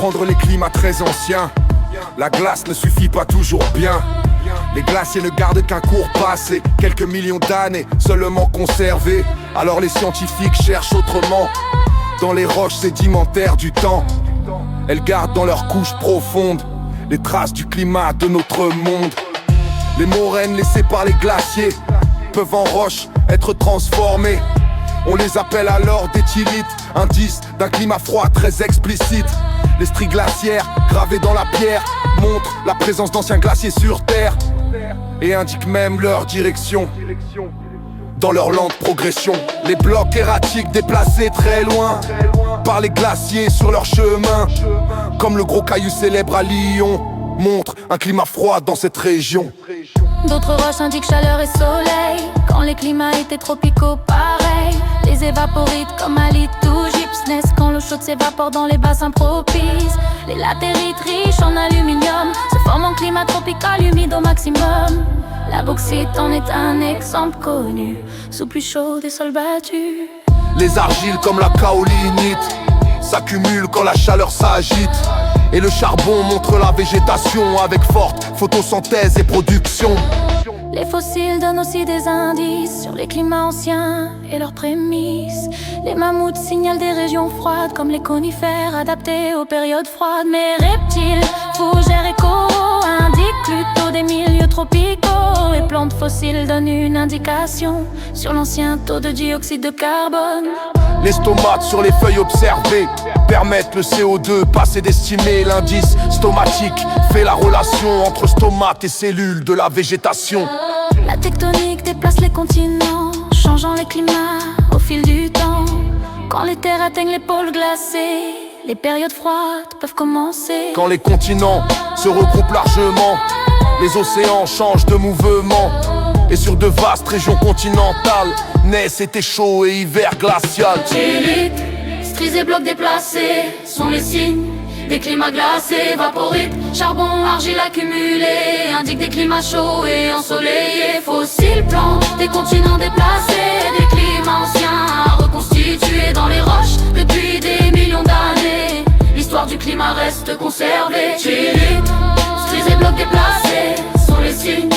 comprendre les climats très anciens. La glace ne suffit pas toujours bien. Les glaciers ne gardent qu'un court passé, quelques millions d'années seulement conservés. Alors les scientifiques cherchent autrement dans les roches sédimentaires du temps. Elles gardent dans leurs couches profondes les traces du climat de notre monde. Les moraines laissées par les glaciers peuvent en roche être transformées. On les appelle alors d'éthylite, indice d'un climat froid très explicite. Les stries glaciaires gravées dans la pierre montrent la présence d'anciens glaciers sur Terre et indiquent même leur direction dans leur lente progression. Les blocs erratiques déplacés très loin par les glaciers sur leur chemin, comme le gros caillou célèbre à Lyon, montrent un climat froid dans cette région. D'autres roches indiquent chaleur et soleil, quand les climats étaient tropicaux pareil. Les évaporites comme Alit ou Gypse naissent quand l'eau chaude s'évapore dans les bassins propices. Les latérites riches en aluminium se forment en climat tropical humide au maximum. La bauxite en est un exemple connu, sous plus chaud des sols battus. Les argiles comme la kaolinite s'accumulent quand la chaleur s'agite. Et le charbon montre la végétation avec forte photosynthèse et production. Les fossiles donnent aussi des indices sur les climats anciens et leurs prémices. Les mammouths signalent des régions froides comme les conifères adaptés aux périodes froides. Mais reptiles, fougères et coraux indiquent plutôt des milieux tropicaux. Et plantes fossiles donnent une indication sur l'ancien taux de dioxyde de carbone. Les stomates sur les feuilles observées permettent le CO2 passer d'estimer. L'indice stomatique fait la relation entre stomate et cellules de la végétation. La tectonique déplace les continents, changeant les climats au fil du temps. Quand les terres atteignent les pôles glacés, les périodes froides peuvent commencer. Quand les continents se regroupent largement, les océans changent de mouvement. Et sur de vastes régions continentales naissent été chaud et hiver glacial. Chilites, stries et blocs déplacés sont les signes des climats glacés. Vaporites, charbon, argile accumulée indiquent des climats chauds et ensoleillés. Fossiles, plantes, des continents déplacés, des climats anciens reconstitués dans les roches depuis des millions d'années. L'histoire du climat reste conservée. Chilites, stries et blocs déplacés sont les signes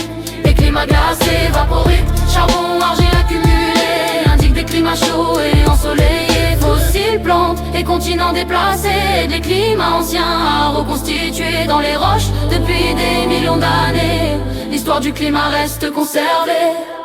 des climats glacés. Vaporites, charbon, argile accumulée indiquent des climats chauds et ensoleillés. Fossiles, plantes et continents déplacés, des climats anciens reconstitués dans les roches depuis des millions d'années. L'histoire du climat reste conservée.